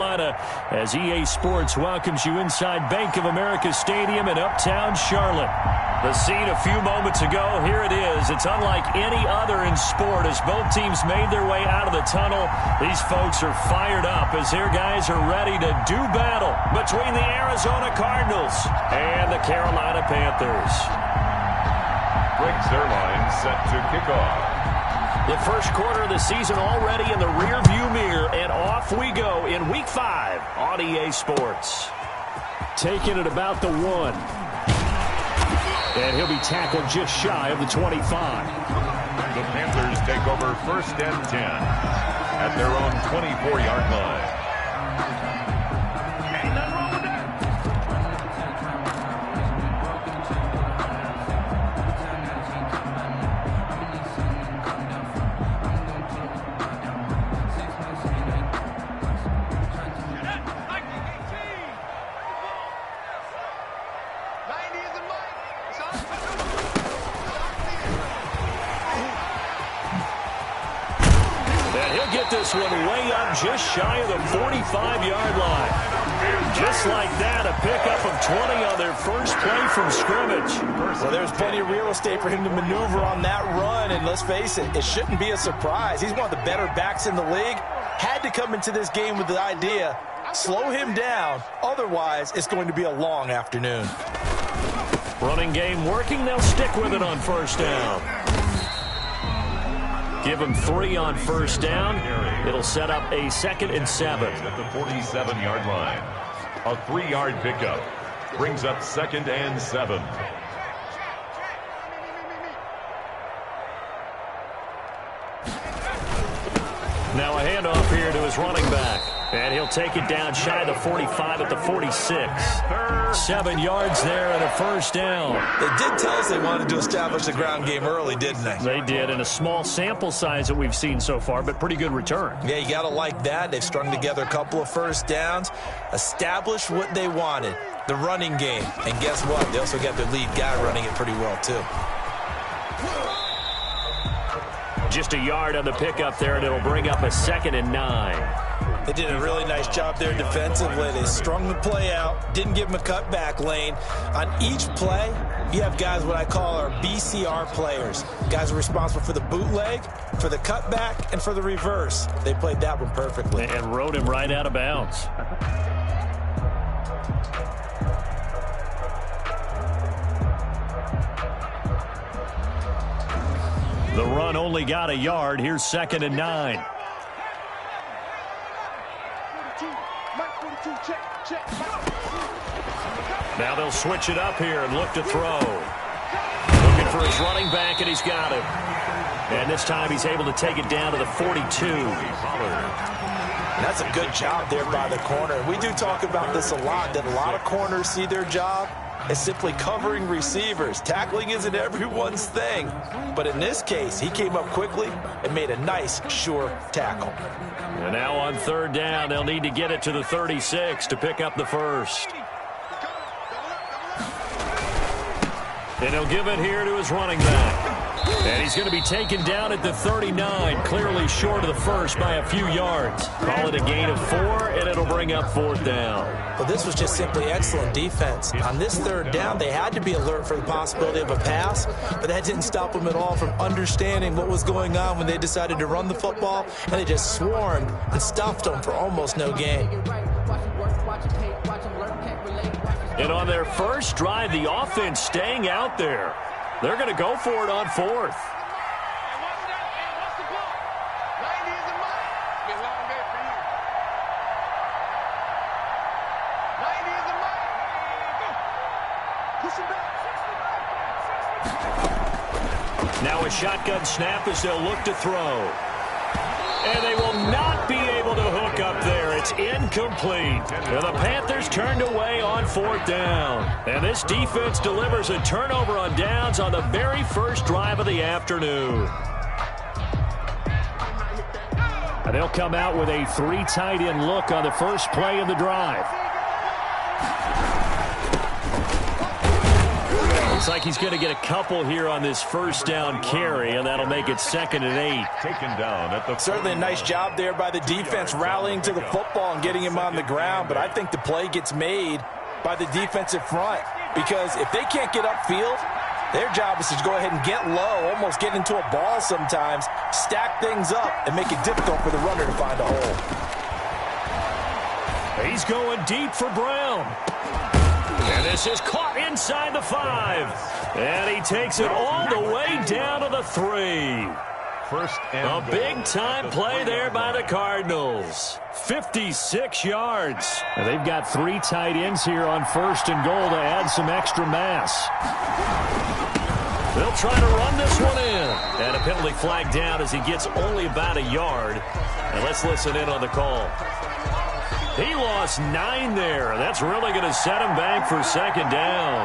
As EA Sports welcomes you inside Bank of America Stadium in Uptown Charlotte. The scene a few moments ago, here it is. It's unlike any other in sport as both teams made their way out of the tunnel. These folks are fired up as their guys are ready to do battle between the Arizona Cardinals and the Carolina Panthers. Breaks their line set to kick off. The first quarter of the season already in the rearview mirror, and off we go in Week 5 on EA Sports. Taking it about the 1. And he'll be tackled just shy of the 25. The Panthers take over 1st and 10 at their own 24-yard line. This one way up just shy of the 45-yard line. Just like that, a pickup of 20 on their first play from scrimmage. Well, there's plenty of real estate for him to maneuver on that run, and let's face it, it shouldn't be a surprise. He's one of the better backs in the league. Had to come into this game with the idea, slow him down, otherwise it's going to be a long afternoon. Running game working, they'll stick with it on first down. Give him 3 on first down. It'll set up a 2nd and 7. At the 47-yard line. A 3-yard pickup. Brings up 2nd and 7. Now a handoff here to his running back. And he'll take it down shy of the 45 at the 46. 7 yards there and a first down. They did tell us they wanted to establish the ground game early, didn't they? They did, in a small sample size that we've seen so far, but pretty good return. Yeah, you got to like that. They've strung together a couple of first downs, established what they wanted, the running game. And guess what? They also got their lead guy running it pretty well, too. Just a yard on the pickup there, and it'll bring up a 2nd and 9. They did a really nice job there defensively. They strung the play out, didn't give him a cutback lane. On each play, you have guys what I call our BCR players. Guys are responsible for the bootleg, for the cutback, and for the reverse. They played that one perfectly. And rode him right out of bounds. The run only got a yard. Here's 2nd and 9. Now they'll switch it up here and look to throw. Looking for his running back, and he's got him. And this time he's able to take it down to the 42. That's a good job there by the corner. We do talk about this a lot, that a lot of corners see their job as simply covering receivers. Tackling isn't everyone's thing. But in this case, he came up quickly and made a nice, sure tackle. And now on 3rd down, they'll need to get it to the 36 to pick up the first. And he'll give it here to his running back. And he's going to be taken down at the 39, clearly short of the first by a few yards. Call it a gain of 4, and it'll bring up 4th down. Well, this was just simply excellent defense. On this 3rd down, they had to be alert for the possibility of a pass, but that didn't stop them at all from understanding what was going on when they decided to run the football, and they just swarmed and stuffed them for almost no gain. And on their first drive, the offense staying out there. They're going to go for it on 4th. Now a shotgun snap as they'll look to throw. And they will not be able to hook up there. It's incomplete. And the Panthers turned away on 4th down. And this defense delivers a turnover on downs on the very first drive of the afternoon. And they'll come out with a 3 tight end look on the first play of the drive. Looks like he's going to get a couple here on this first down carry, and that'll make it 2nd and 8. Taken down at the certainly a nice job there by the defense rallying to the football and getting him on the ground, but I think the play gets made by the defensive front because if they can't get upfield, their job is to go ahead and get low, almost get into a ball sometimes, stack things up, and make it difficult for the runner to find a hole. He's going deep for Brown. And this is caught inside the 5. And he takes it all the way down to the 3. A big-time play there by the Cardinals. 56 yards. And they've got 3 tight ends here on 1st and goal to add some extra mass. They'll try to run this one in. And a penalty flag down as he gets only about a yard. And let's listen in on the call. He lost 9 there. That's really going to set him back for 2nd down.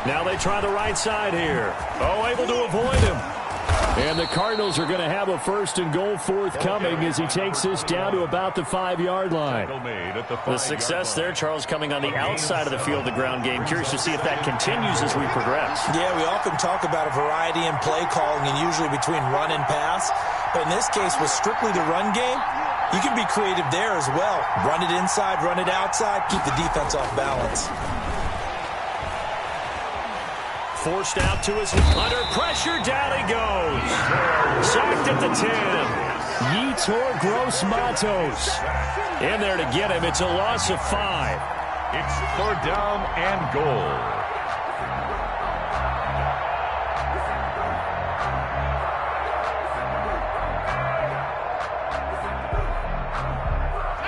Now they try the right side here. Oh, able to avoid him. And the Cardinals are going to have a 1st and goal forthcoming as he takes this down to about the 5-yard line. The success there, Charles, coming on the outside of the field, the ground game. Curious to see if that continues as we progress. Yeah, we often talk about a variety in play calling and usually between run and pass. But in this case, with strictly the run game, you can be creative there as well. Run it inside, run it outside, keep the defense off balance. Forced out to his under pressure, down he goes. Sacked at the 10. Yetur Gross-Matos in there to get him. It's a loss of 5. It's 3rd down and goal.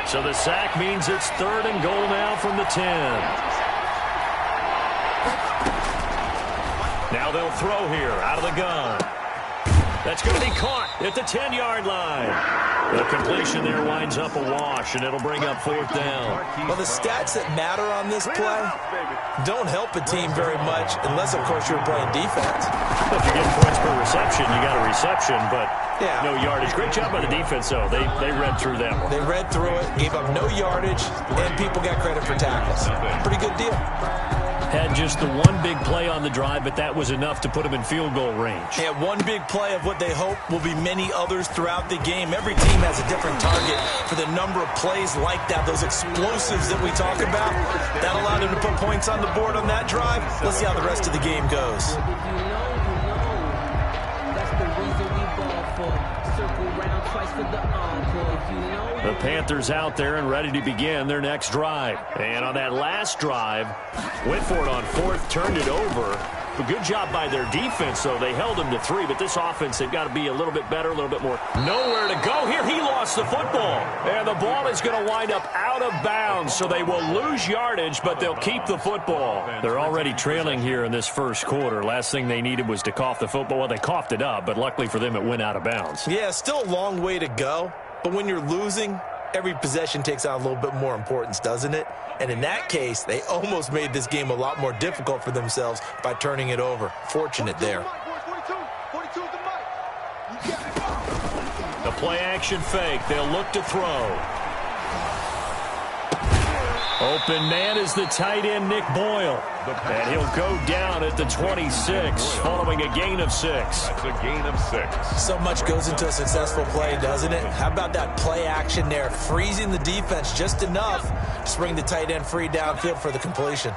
So the sack means it's 3rd and goal now from the 10. Now they'll throw here out of the gun. That's going to be caught at the 10-yard line. The completion there winds up a wash, and it'll bring up 4th down. Well, the stats that matter on this play don't help a team very much unless, of course, you're playing defense. If you get points per reception, you got a reception, but no yardage. Great job by the defense, though. They read through that one. They read through it, gave up no yardage, and people got credit for tackles. Pretty good deal. Had just the one big play on the drive, but that was enough to put him in field goal range. Yeah, one big play of what they hope will be many others throughout the game. Every team has a different target for the number of plays like that, those explosives that we talk about. That allowed him to put points on the board on that drive. Let's see how the rest of the game goes. The Panthers out there and ready to begin their next drive. And on that last drive, went for it on 4th, turned it over. A good job by their defense, though. They held them to 3, but this offense, they've got to be a little bit better, a little bit more. Nowhere to go here. He lost the football. And the ball is going to wind up out of bounds, so they will lose yardage, but they'll keep the football. They're already trailing here in this first quarter. Last thing they needed was to cough the football. Well, they coughed it up, but luckily for them, it went out of bounds. Yeah, still a long way to go. But when you're losing, every possession takes on a little bit more importance, doesn't it? And in that case, they almost made this game a lot more difficult for themselves by turning it over. Fortunate there. The play-action fake. They'll look to throw. Open man is the tight end, Nick Boyle. And he'll go down at the 26 following a gain of 6. That's a gain of 6. So much goes into a successful play, doesn't it? How about that play action there? Freezing the defense just enough to bring the tight end free downfield for the completion.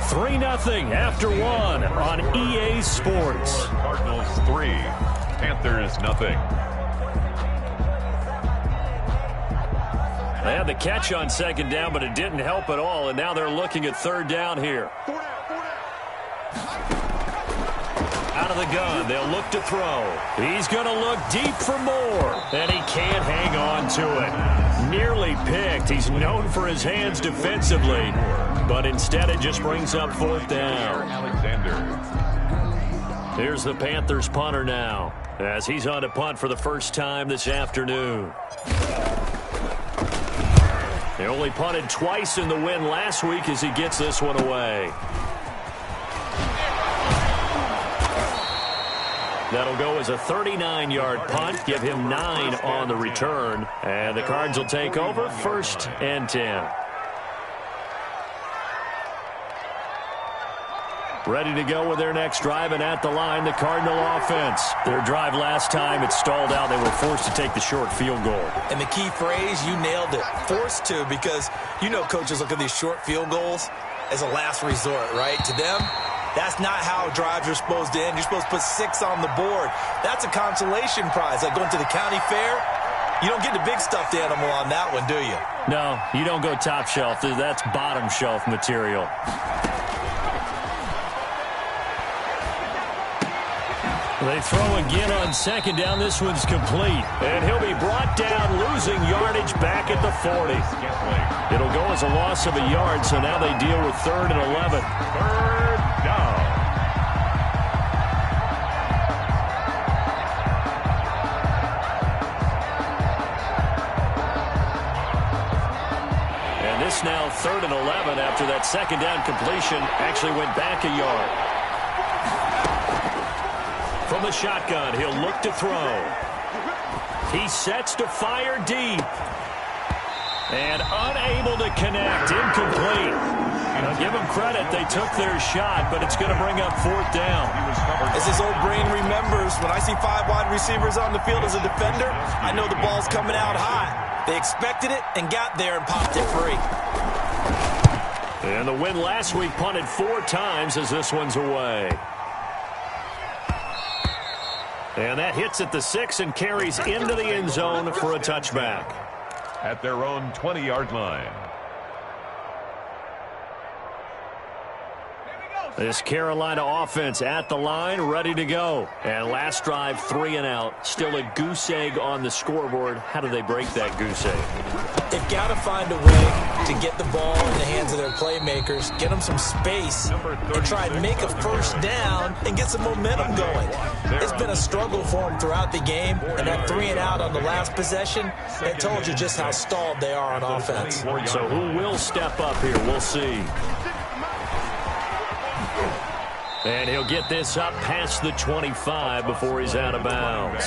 3-0 after 1 on EA Sports. Cardinals 3, Panthers 0. They had the catch on 2nd down, but it didn't help at all, and now they're looking at 3rd down here. Out of the gun, they'll look to throw. He's going to look deep for more, and he can't hang on to it. Nearly picked. He's known for his hands defensively, but instead it just brings up 4th down. Here's the Panthers punter now, as he's on to punt for the first time this afternoon. They only punted twice in the win last week as he gets this one away. That'll go as a 39-yard punt, give him 9 on the return. And the Cards will take over, 1st and 10. Ready to go with their next drive, and at the line, the Cardinal offense. Their drive last time, it stalled out. They were forced to take the short field goal. And the key phrase, you nailed it, forced to, because you know coaches look at these short field goals as a last resort, right? To them, that's not how drives are supposed to end. You're supposed to put 6 on the board. That's a consolation prize, like going to the county fair. You don't get the big stuffed animal on that one, do you? No, you don't go top shelf. That's bottom shelf material. They throw again on 2nd down. This one's complete. And he'll be brought down, losing yardage back at the 40. It'll go as a loss of a yard, so now they deal with 3rd and 11. 3rd down. And this now 3rd and 11 after that 2nd down completion actually went back a yard. From the shotgun, he'll look to throw. He sets to fire deep. And unable to connect, incomplete. Now give them credit, they took their shot, but it's going to bring up 4th down. As his old brain remembers, when I see 5 wide receivers on the field as a defender, I know the ball's coming out hot. They expected it and got there and popped it free. And the win last week punted 4 times as this one's away. And that hits at the 6 and carries into the end zone for a touchback. At their own 20-yard line. This Carolina offense at the line, ready to go. And last drive, 3 and out. Still a goose egg on the scoreboard. How do they break that goose egg? They've got to find a way to get the ball in the hands of their playmakers, get them some space, and try and make a 1st down and get some momentum going. It's been a struggle for them throughout the game, and that 3 and out on the last possession, that told you just how stalled they are on offense. So who will step up here? We'll see. And he'll get this up past the 25 before he's out of bounds.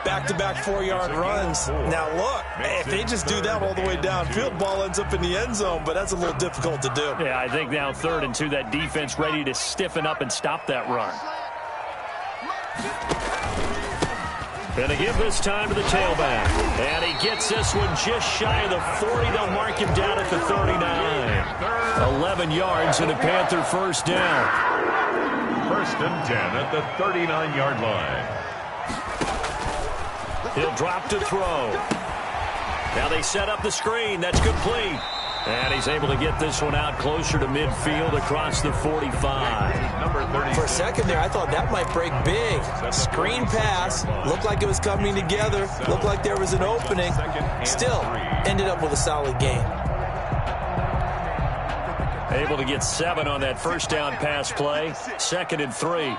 Back-to-back 4-yard runs. Now, look, if they just do that all the way downfield, ball ends up in the end zone, but that's a little difficult to do. Yeah, I think now 3rd and 2, that defense ready to stiffen up and stop that run. And they give this time to the tailback. And he gets this one just shy of the 40. They'll mark him down at the 39. 11 yards and a Panther 1st down. 1st and 10 at the 39-yard line. He'll drop to throw. Now they set up the screen. That's complete. And he's able to get this one out closer to midfield across the 45. For a second there, I thought that might break big. Screen pass. Looked like it was coming together. Looked like there was an opening. Still, ended up with a solid game. Able to get 7 on that 1st down pass play. 2nd and 3.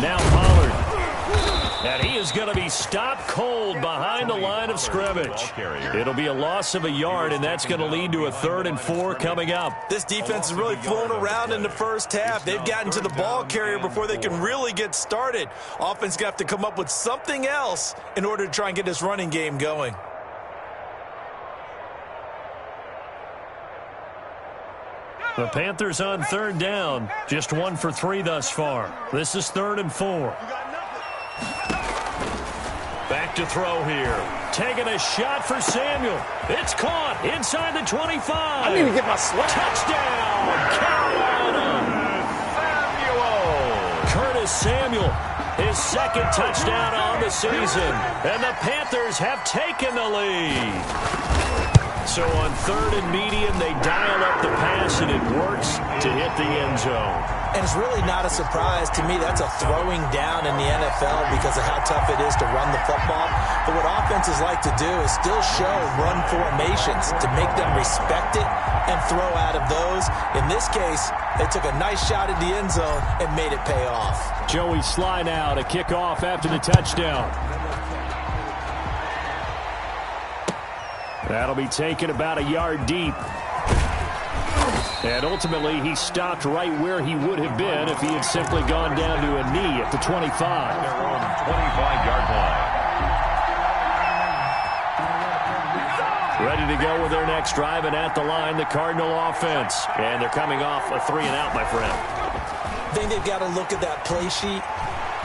Now Pollard. And he is going to be stopped cold behind the line of scrimmage. It'll be a loss of a yard, and that's going to lead to a 3rd and 4 coming up. This defense is really flown around in the 1st half. They've gotten to the ball carrier before they can really get started. Offense got to come up with something else in order to try and get this running game going. The Panthers on 3rd down. Just 1 for 3 thus far. This is 3rd and 4. Back to throw here. Taking a shot for Samuel. It's caught inside the 25. I need to get my sweat. Touchdown, Carolina. Curtis Samuel, his 2nd touchdown on the season. And the Panthers have taken the lead. So on 3rd and medium, they dial up the pass, and it works to hit the end zone. And it's really not a surprise to me. That's a throwing down in the NFL because of how tough it is to run the football. But what offenses like to do is still show run formations to make them respect it and throw out of those. In this case, they took a nice shot at the end zone and made it pay off. Joey Sly now to kick off after the touchdown. That'll be taken about a yard deep. And ultimately, he stopped right where he would have been if he had simply gone down to a knee at the 25. Their own 25-yard line. Ready to go with their next drive, and at the line, the Cardinal offense. And they're coming off a 3-and-out, my friend. I think they've got to look at that play sheet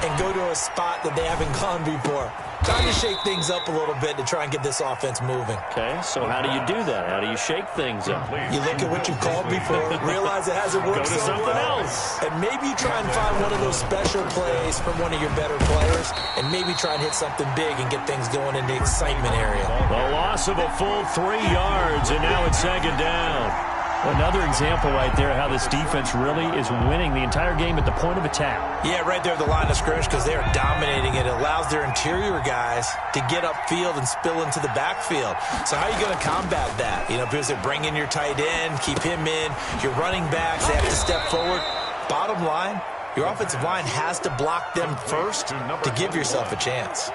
and go to a spot that they haven't gone before. Trying to shake things up a little bit to try and get this offense moving. Okay, so how do you do that? How do you shake things up? You look at what you've called before, realize it hasn't worked Go to something else. And maybe you try and find one of those special plays from one of your better players, and maybe try and hit something big and get things going in the excitement area. The loss of a full 3 yards, and now it's second down. Another example right there how this defense really is winning the entire game at the point of attack. Yeah, right there at the line of scrimmage because they are dominating it. It allows their interior guys to get upfield and spill into the backfield. So how are you going to combat that? You know, because they bring in your tight end, keep him in. Your running backs, they have to step forward. Bottom line, your offensive line has to block them first to give yourself a chance.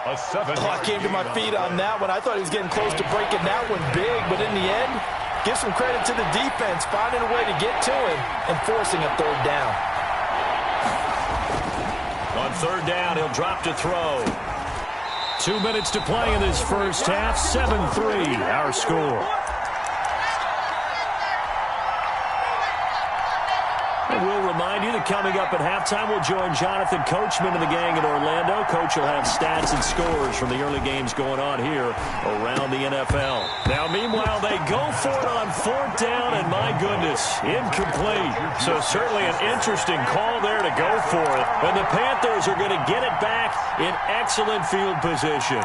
A 7-yard I came to my feet on that one. I thought he was getting close to breaking that one big, but in the end, give some credit to the defense, finding a way to get to him and forcing a third down. On third down, he'll drop to throw. 2 minutes to play in this first half. 7-3, our score. And we'll remind you that coming up at halftime, we'll join Jonathan Coachman and the gang in Orlando. Coach will have stats and scores from the early games going on here around the NFL. Now, meanwhile, they go for it on fourth down, and my goodness, incomplete. So certainly an interesting call there to go for it. And the Panthers are going to get it back in excellent field position.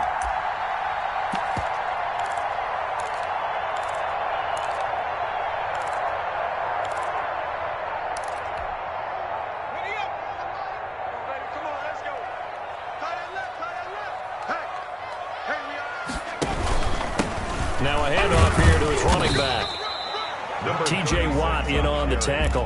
Now a handoff here to his running back. T.J. Watt in on the tackle.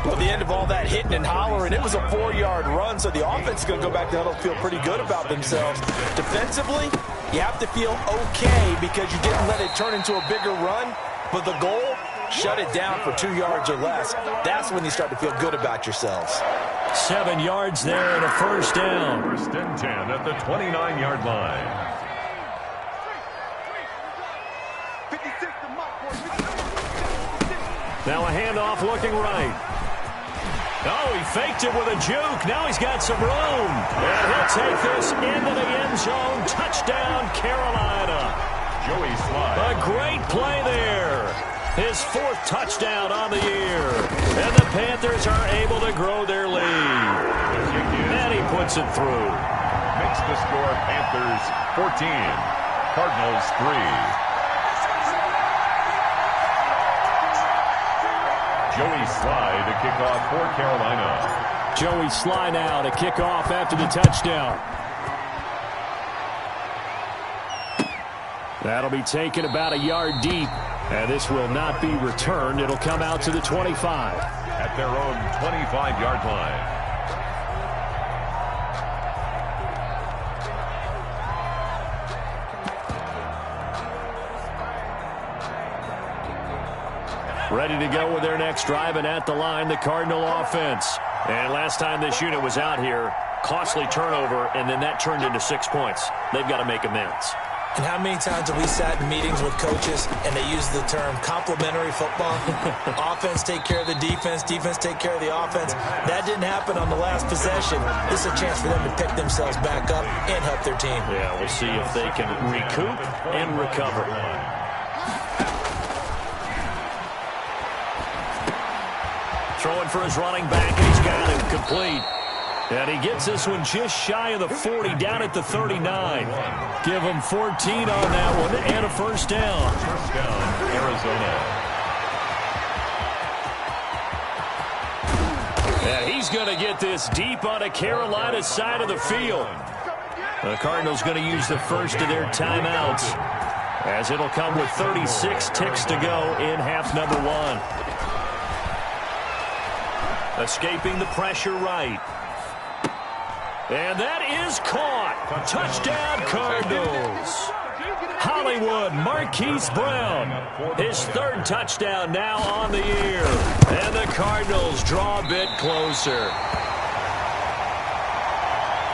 Well, the end of all that hitting and hollering, it was a 4-yard run, so the offense is going to go back to huddle and feel pretty good about themselves. Defensively, you have to feel okay because you didn't let it turn into a bigger run, but the goal, shut it down for 2 yards or less. That's when you start to feel good about yourselves. 7 yards there and a first down. First and 10 at the 29-yard line. Now a handoff looking right. Oh, he faked it with a juke. Now he's got some room. And he'll take this into the end zone. Touchdown, Carolina. Joey Slye. A great play there. His 4th touchdown on the year. And the Panthers are able to grow their lead. And he puts it through. Makes the score Panthers 14, Cardinals 3. Joey Slye to kick off for Carolina. Joey Slye now to kick off after the touchdown. That'll be taken about a yard deep. And this will not be returned. It'll come out to the 25. At their own 25-yard line. Ready to go with their next drive, and at the line, the Cardinal offense. And last time this unit was out here, costly turnover, and then that turned into 6 points. They've got to make amends. And how many times have we sat in meetings with coaches and they use the term complementary football? Offense take care of the defense, defense take care of the offense. That didn't happen on the last possession. This is a chance for them to pick themselves back up and help their team. Yeah, we'll see if they can recoup and recover. Throwing for his running back, and he's got it complete. And he gets this one just shy of the 40, down at the 39. Give him 14 on that one, and a first down. First down, Arizona. And he's going to get this deep on a Carolina side of the field. The Cardinals going to use the first of their timeouts, as it'll come with 36 ticks to go in half number 1. Escaping the pressure right. And that is caught. Touchdown, Cardinals. Hollywood, Marquise Brown. His third touchdown now on the year. And the Cardinals draw a bit closer.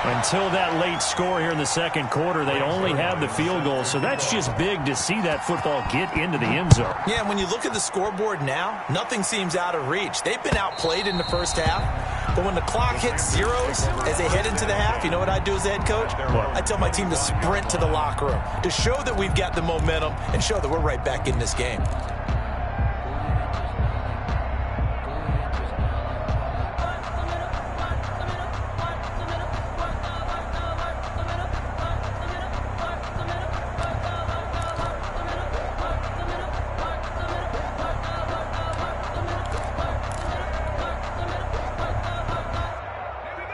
Until that late score here in the second quarter, they only had the field goal. So that's just big to see that football get into the end zone. Yeah, when you look at the scoreboard now, nothing seems out of reach. They've been outplayed in the first half. But when the clock hits zeros as they head into the half, you know what I do as the head coach? What? I tell my team to sprint to the locker room to show that we've got the momentum and show that we're right back in this game.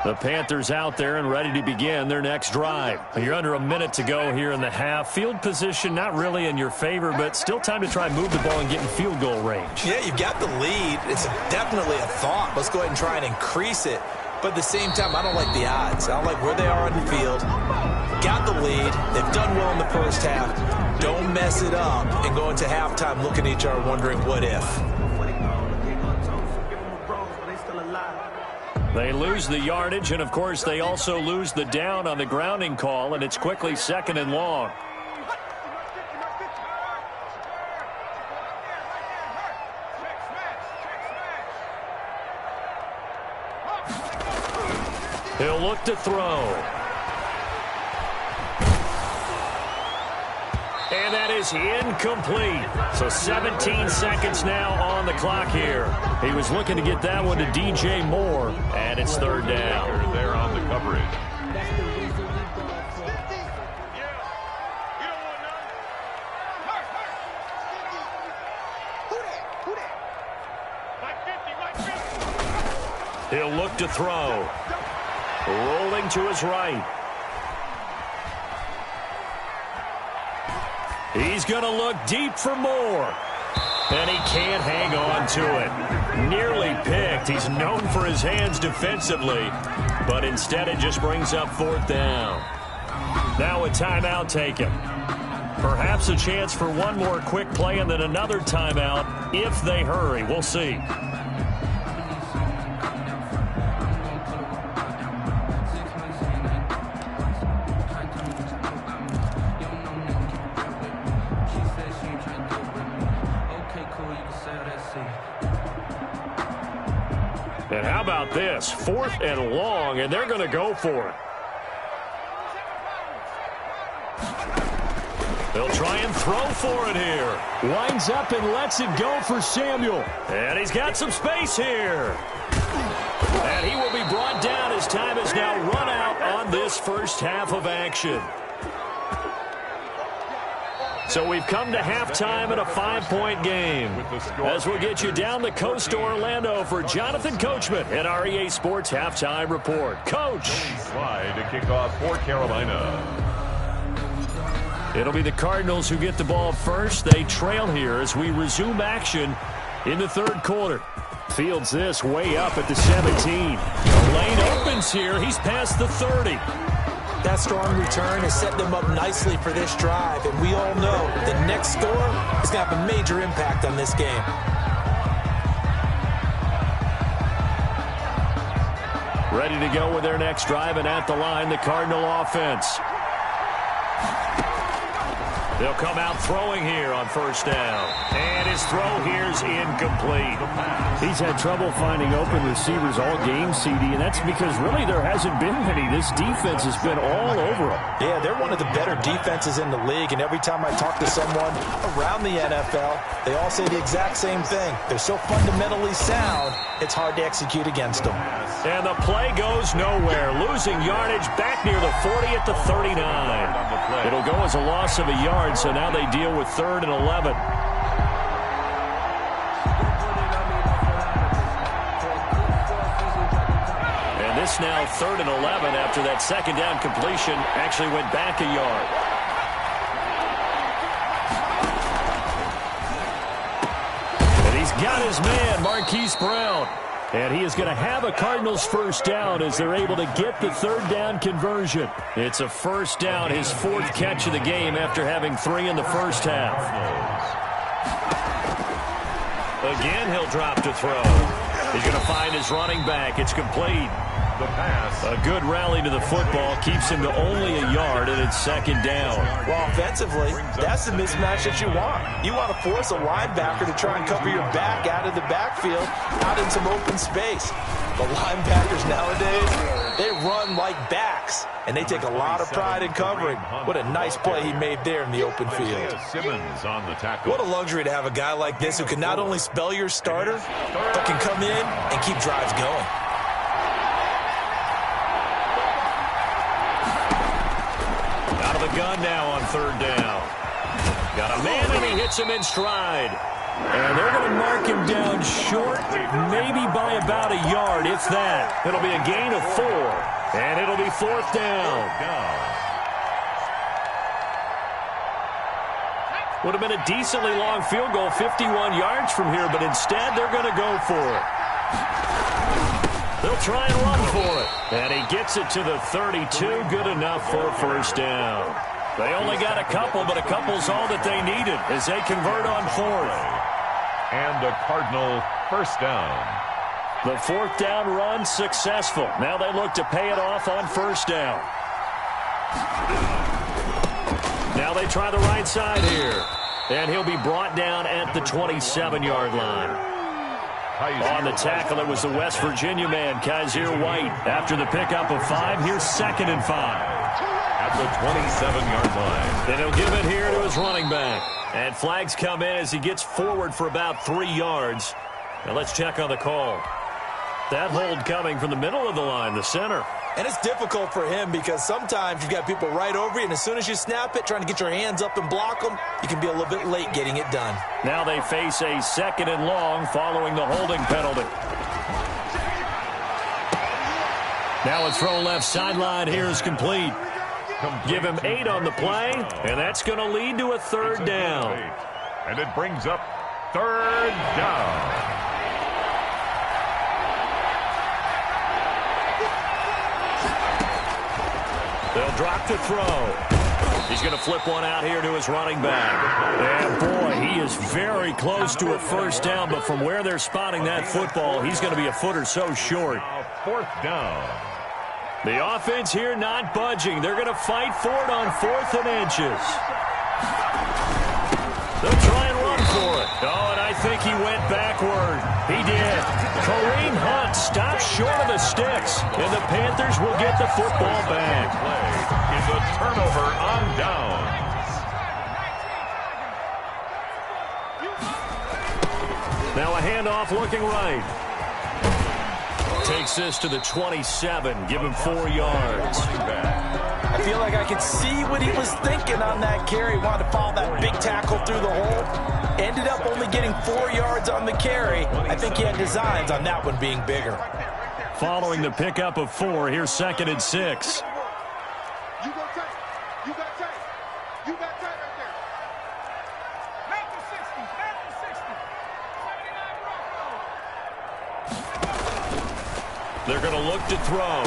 The Panthers out there and ready to begin their next drive. You're under a minute to go here in the half. Field position not really in your favor, but still time to try and move the ball and get in field goal range. Yeah, you've got the lead. It's definitely a thought. Let's go ahead and try and increase it. But at the same time, I don't like the odds. I don't like where they are on the field. Got the lead. They've done well in the first half. Don't mess it up and go into halftime looking at each other wondering what if. They lose the yardage, and, of course, they also lose the down on the grounding call, and it's quickly 2nd and long. He'll look to throw. And that is incomplete. So 17 seconds now on the clock here. He was looking to get that one to DJ Moore, and it's 3rd down. There on the coverage. He'll look to throw. Rolling to his right. He's going to look deep for Moore. And he can't hang on to it. Nearly picked. He's known for his hands defensively. But instead it just brings up 4th down. Now a timeout taken. Perhaps a chance for one more quick play and then another timeout if they hurry. We'll see. And how about this? 4th and long, and they're going to go for it. They'll try and throw for it here. Winds up and lets it go for Samuel. And he's got some space here. And he will be brought down as time has now run out on this first half of action. So we've come to halftime in a 5-point game. As we'll get you down the coast to Orlando for Jonathan Coachman at our EA Sports Halftime Report. Coach. Slide to kick off for Carolina. It'll be the Cardinals who get the ball first. They trail here as we resume action in the 3rd quarter. Fields this way up at the 17. The lane opens here. He's past the 30. That strong return has set them up nicely for this drive, and we all know the next score is going to have a major impact on this game. Ready to go with their next drive, and at the line, the Cardinal offense. They'll come out throwing here on 1st down. And his throw here's incomplete. He's had trouble finding open receivers all game, CD, and that's because really there hasn't been many. This defense has been all over them. Yeah, they're one of the better defenses in the league, and every time I talk to someone around the NFL, they all say the exact same thing. They're so fundamentally sound, it's hard to execute against them. And the play goes nowhere. Losing yardage back near the 40 at the 39. It'll go as a loss of a yard, so now they deal with 3rd and 11. And this now 3rd and 11 after that 2nd down completion actually went back a yard. And he's got his man, Marquise Brown. And he is going to have a Cardinals first down as they're able to get the third down conversion. It's a first down, his fourth catch of the game after having 3 in the first half. Again, he'll drop to throw. He's going to find his running back. It's complete. The pass. A good rally to the football keeps him to only a yard, and it's second down. Well, offensively, that's the mismatch that you want. You want to force a linebacker to try and cover your back out of the backfield, out in some open space. The linebackers nowadays, they run like backs, and they take a lot of pride in covering. What a nice play he made there in the open field. Simmons on the tackle. What a luxury to have a guy like this who can not only spell your starter, but can come in and keep drives going. Gun now on third down. Got a man and he hits him in stride. And they're going to mark him down short, maybe by about a yard, if that. It'll be a gain of 4, and it'll be fourth down. Would have been a decently long field goal, 51 yards from here, but instead they're going to go for it. They'll try and run for it. And he gets it to the 32. Good enough for a first down. They only got a couple, but a couple's all that they needed as they convert on fourth. And a Cardinal first down. The fourth down run successful. Now they look to pay it off on first down. Now they try the right side here. And he'll be brought down at the 27-yard line. On the tackle, it was the West Virginia man, Kaiser White. After the pickup of 5, here's 2nd and 5. At the 27-yard line. And he'll give it here to his running back. And flags come in as he gets forward for about 3 yards. Now let's check on the call. That hold coming from the middle of the line, the center. And it's difficult for him because sometimes you've got people right over you, and as soon as you snap it, trying to get your hands up and block them, you can be a little bit late getting it done. Now they face a 2nd and long following the holding penalty. Now a throw left sideline here is complete. Give him 8 on the play, and that's going to lead to a third down. And it brings up third down. They'll drop to throw. He's going to flip one out here to his running back. And, boy, he is very close to a first down, but from where they're spotting that football, he's going to be a foot or so short. Fourth down. The offense here not budging. They're going to fight for it on 4th and inches. They'll try and run for it. Oh, and I think he went backward. He did. Kareem Hunt stopped short of the sticks, and the Panthers will get the football back. Play is a turnover on downs. Now a handoff looking right. Takes this to the 27. Give him 4 yards. I feel like I could see what he was thinking on that carry. Wanted to follow that big tackle through the hole. Ended up only getting 4 yards on the carry. I think he had designs on that one being bigger. Following the pickup of 4, here's 2nd and 6. You got tight. You got tight. You got tight right there. Back to 60. Back to 60. 79 They're going to look to throw.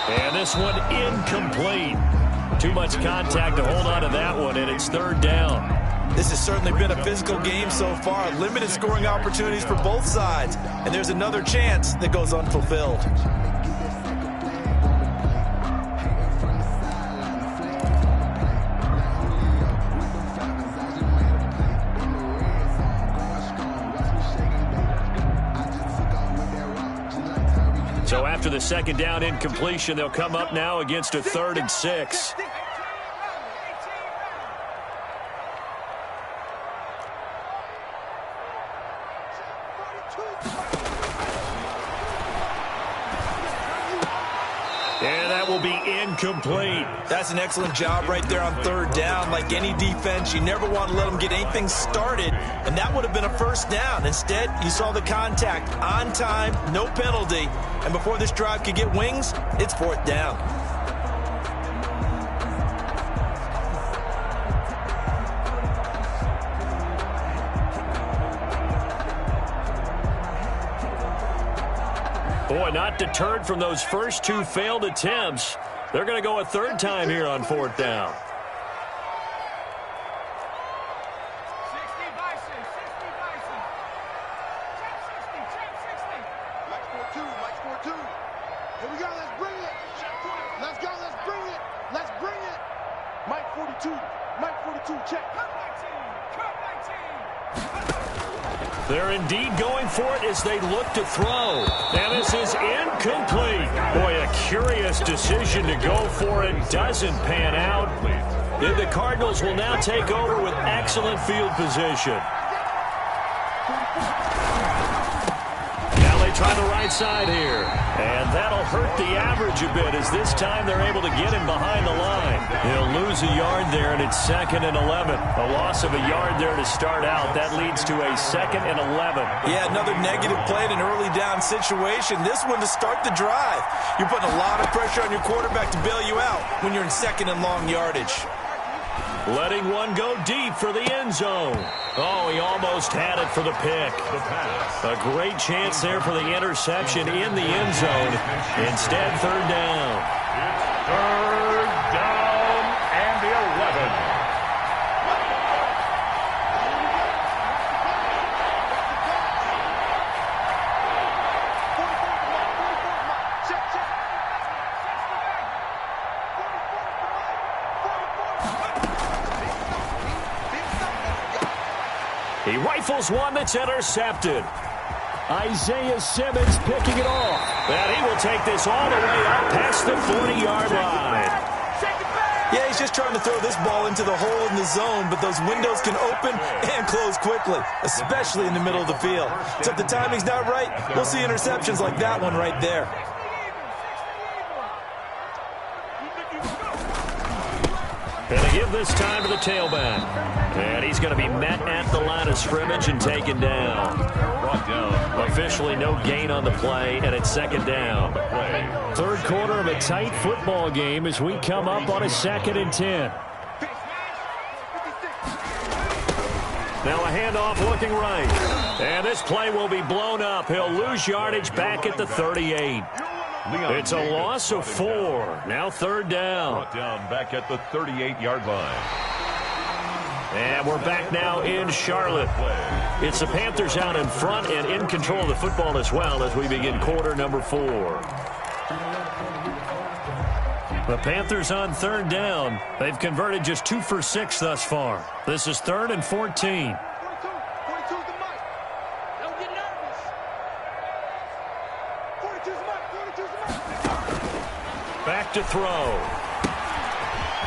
And this one incomplete. Too much contact to hold on to that one, and it's third down. This has certainly been a physical game so far. Limited scoring opportunities for both sides. And there's another chance that goes unfulfilled. So after the second down incompletion, they'll come up now against a 3rd and 6. And that will be incomplete. That's an excellent job right there on third down. Like any defense, you never want to let them get anything started, and that would have been a first down. Instead, you saw the contact on time, no penalty, and before this drive could get wings, it's fourth down. Boy, not deterred from those first two failed attempts. They're going to go a third time here on fourth down. Here we go, let's bring it. Let's go, let's bring it. Let's bring it. Mike 42, Mike 42, check. Cut my team. They're indeed going for it as they look to throw. And this is incomplete. Boy, a curious decision to go for it. Doesn't pan out. And the Cardinals will now take over with excellent field position. Try the right side here. And that'll hurt the average a bit as this time they're able to get him behind the line. He'll lose a yard there, and it's 2nd and 11. A loss of a yard there to start out. That leads to a 2nd and 11. Yeah, another negative play in an early down situation. This one to start the drive. You're putting a lot of pressure on your quarterback to bail you out when you're in 2nd and long yardage. Letting one go deep for the end zone. Oh, he almost had it for the pick. A great chance there for the interception in the end zone. Instead, third down. Third down and 11. He rifles one that's intercepted. Isaiah Simmons picking it off. And he will take this all the way up past the 40-yard line. Yeah, he's just trying to throw this ball into the hole in the zone, but those windows can open and close quickly, especially in the middle of the field. So if the timing's not right, we'll see interceptions like that one right there. And they give this time to the tailback. And he's going to be met at the line of scrimmage and taken down. Brought down. Officially no gain on the play, and it's 2nd down. Third quarter of a tight football game as we come up on a 2nd and 10. Now a handoff looking right. And this play will be blown up. He'll lose yardage back at the 38. It's a loss of 4. Now third down. Brought down back at the 38-yard line. And we're back now in Charlotte. It's the Panthers out in front and in control of the football as well as we begin quarter number 4. The Panthers on third down. They've converted just 2 for 6 thus far. This is 3rd and 14. Back to throw.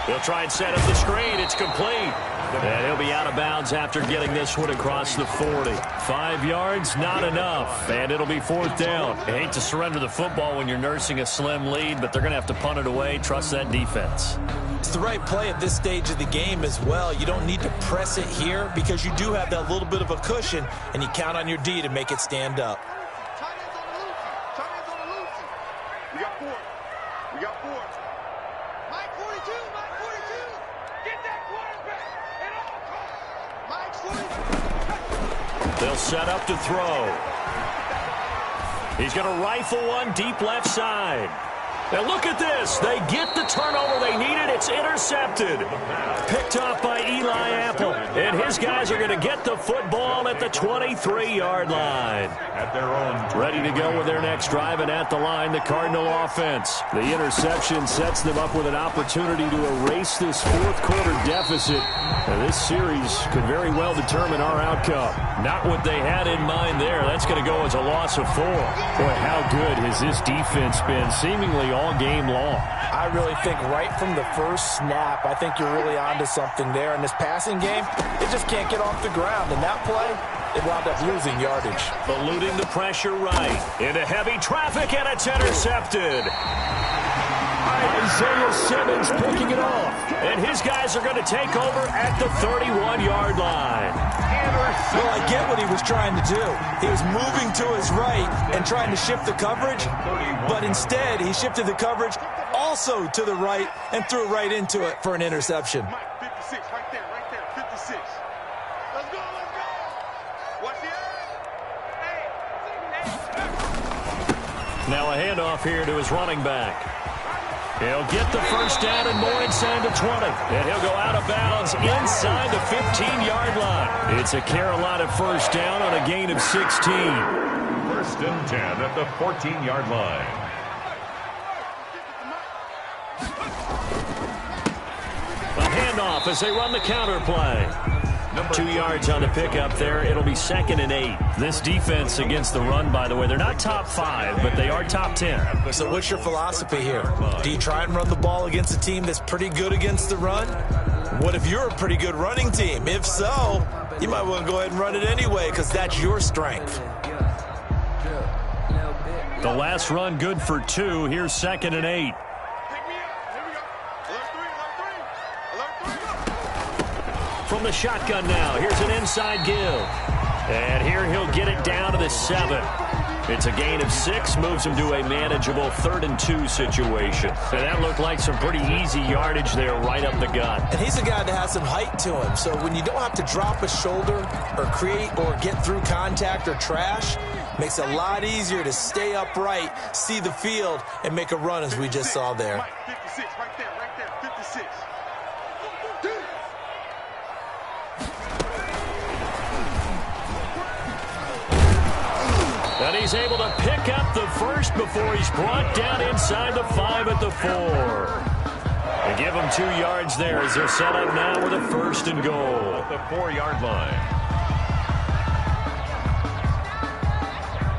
He'll try and set up the screen. It's complete. And he'll be out of bounds after getting this one across the 40. 5 yards, not enough. And it'll be 4th down. You hate to surrender the football when you're nursing a slim lead, but they're going to have to punt it away. Trust that defense. It's the right play at this stage of the game as well. You don't need to press it here because you do have that little bit of a cushion, and you count on your D to make it stand up. We got 4. We got 4. Mike 42, Mike 42. Get that quarterback at all costs. Mike 42. They'll set up to throw. He's going to rifle one deep left side. Now look at this. They get the turnover they needed. It's intercepted. Picked off by Eli Apple. And his guys are going to get the football at the 23-yard line. At their own. Ready to go with their next drive, and at the line, the Cardinal offense. The interception sets them up with an opportunity to erase this fourth quarter deficit. And this series could very well determine our outcome. Not what they had in mind there. That's going to go as a loss of 4. Boy, how good has this defense been, seemingly all game long. I really think right from the first snap, I think you're really onto something there. In this passing game, it just can't get off the ground. And that play, it wound up losing yardage. Eluding the pressure right. Into heavy traffic, and it's intercepted. Isaiah Simmons picking it off. And his guys are going to take over at the 31-yard line. Well, I get what he was trying to do. He was moving to his right and trying to shift the coverage, but instead he shifted the coverage also to the right and threw right into it for an interception. Mike 56, right there, 56. Let's go, let's go. Watch the Now a handoff here to his running back. He'll get the first down and more inside the 20. And he'll go out of bounds inside the 15-yard line. It's a Carolina first down on a gain of 16. First and 10 at the 14-yard line. A handoff as they run the counter play. 2 yards on the pickup there. It'll be 2nd and 8. This defense against the run, by the way, they're not top 5, but they are top 10. So what's your philosophy here? Do you try and run the ball against a team that's pretty good against the run? What if you're a pretty good running team? If so, you might want to go ahead and run it anyway because that's your strength. The last run good for 2. Here's 2nd and 8. From the shotgun now, here's an inside give. And here he'll get it down to the 7. It's a gain of 6, moves him to a manageable 3rd and 2 situation. And that looked like some pretty easy yardage there right up the gut. And he's a guy that has some height to him. So when you don't have to drop a shoulder or create or get through contact or trash, makes it a lot easier to stay upright, see the field, and make a run as we just saw there. Mike, 56, right there, 56. And he's able to pick up the first before he's brought down inside the 5 at the 4. They give him 2 yards there as they're set up now with a 1st and goal. At the 4-yard line.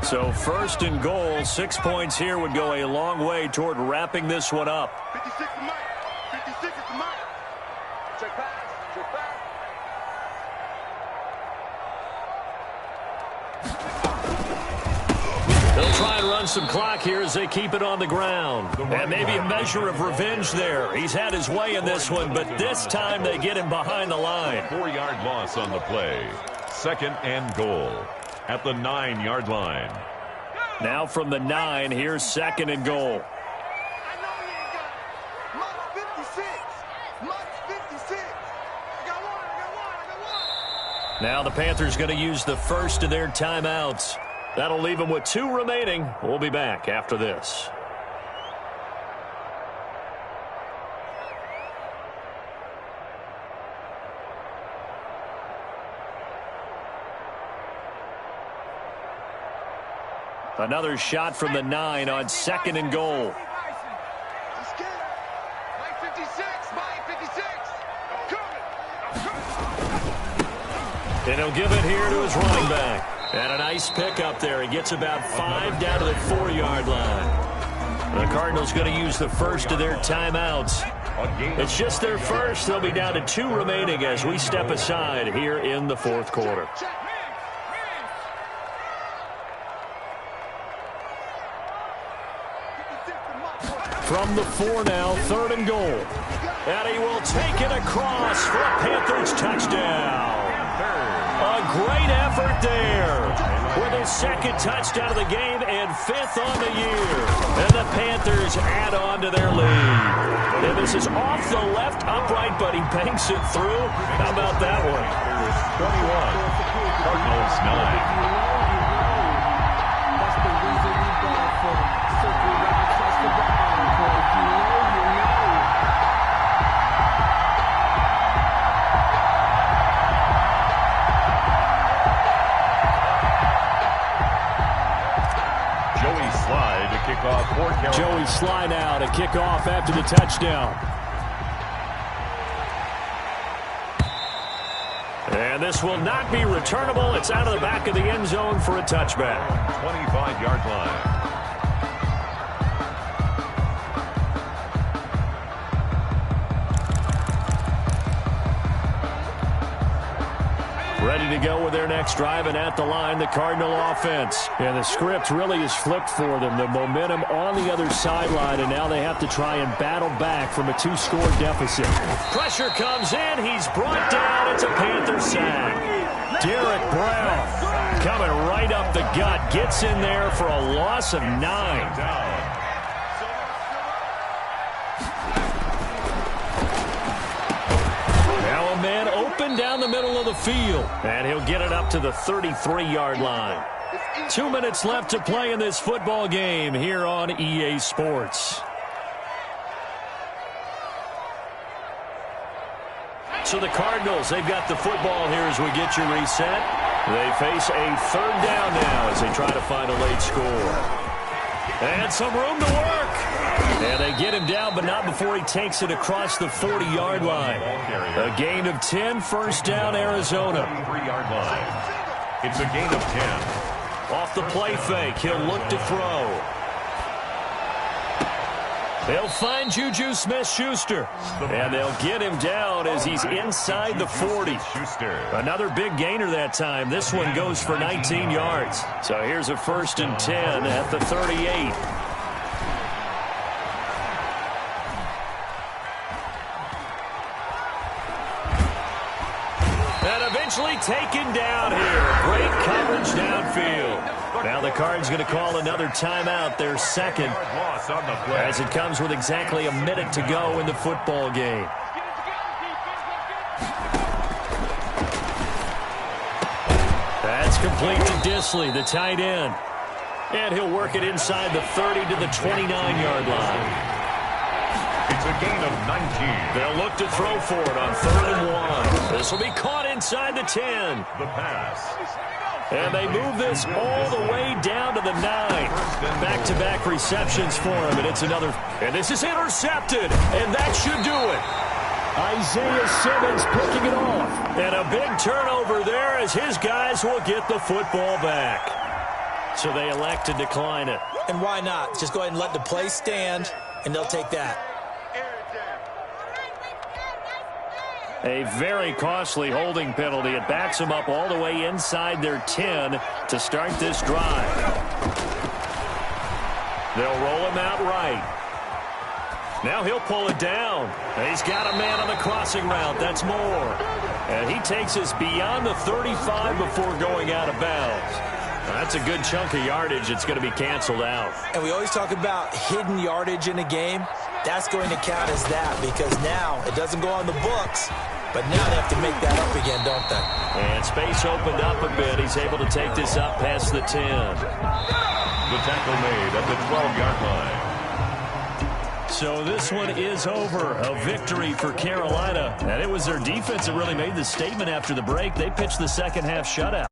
So 1st and goal, 6 points here would go a long way toward wrapping this one up. 56 to Mike. 56 is to Mike. Check back. Check back. They'll try and run some clock here as they keep it on the ground. And maybe a measure of revenge there. He's had his way in this one, but this time they get him behind the line. 4-yard loss on the play. 2nd and goal at the 9-yard line. Now from the 9, here's 2nd and goal. I know he ain't got it. Mike's 56. Mike's 56. I got one. Now the Panthers going to use the first of their timeouts. That'll leave them with 2 remaining. We'll be back after this. Another shot from the 9 on 2nd and goal. Just get it. Mike 56. Mike 56. I'm coming. And he'll give it here to his running back. And a nice pickup there. He gets about 5 down to the 4-yard line. The Cardinals going to use the first of their timeouts. It's just their first. They'll be down to 2 remaining as we step aside here in the 4th quarter. From the 4 now, 3rd and goal. And he will take it across for a Panthers touchdown. A great effort there with his 2nd touchdown of the game and 5th on the year. And the Panthers add on to their lead. And this is off the left upright, but he banks it through. How about that one? 21. Cardinals 9. Joey Sly now to kick off after the touchdown. And this will not be returnable. It's out of the back of the end zone for a touchback. 25-yard line. Ready to go with their next drive, and at the line, the Cardinal offense. And the script really is flipped for them. The momentum on the other sideline, and now they have to try and battle back from a 2-score deficit. Pressure comes in. He's brought down. It's a Panther sack. Derek Brown coming right up the gut. Gets in there for a loss of 9. Man open down the middle of the field. And he'll get it up to the 33-yard line. 2 minutes left to play in this football game here on EA Sports. So the Cardinals, they've got the football here as we get you reset. They face a third down now as they try to find a late score. And some room to work. And they get him down, but not before he takes it across the 40-yard line. A gain of 10, first down, Arizona. 3-yard line. It's a gain of 10. Off the play fake, he'll look to throw. They'll find Juju Smith-Schuster. And they'll get him down as he's inside the 40. Another big gainer that time. This one goes for 19 yards. So here's a 1st and 10 at the 38. Taken down here. Great coverage downfield. Now the Cards going to call another timeout, their second, as it comes with exactly a minute to go in the football game. That's complete to Disley, the tight end. And he'll work it inside the 30 to the 29-yard line. It's a gain of 19. They'll look to throw for it on 3rd and 1. This will be caught inside the 10. The pass. And they move this all the way down to the 9. Back-to-back receptions for him, and it's another. And this is intercepted, and that should do it. Isaiah Simmons picking it off. And a big turnover there as his guys will get the football back. So they elect to decline it. And why not? Just go ahead and let the play stand, and they'll take that. A very costly holding penalty. It backs them up all the way inside their 10 to start this drive. They'll roll him out right. Now he'll pull it down. He's got a man on the crossing route. That's Moore. And he takes us beyond the 35 before going out of bounds. That's a good chunk of yardage. It's going to be canceled out. And we always talk about hidden yardage in a game. That's going to count as that because now it doesn't go on the books, but now they have to make that up again, don't they? And space opened up a bit. He's able to take this up past the 10. The tackle made at the 12-yard line. So this one is over. A victory for Carolina. And it was their defense that really made the statement after the break. They pitched the second half shutout.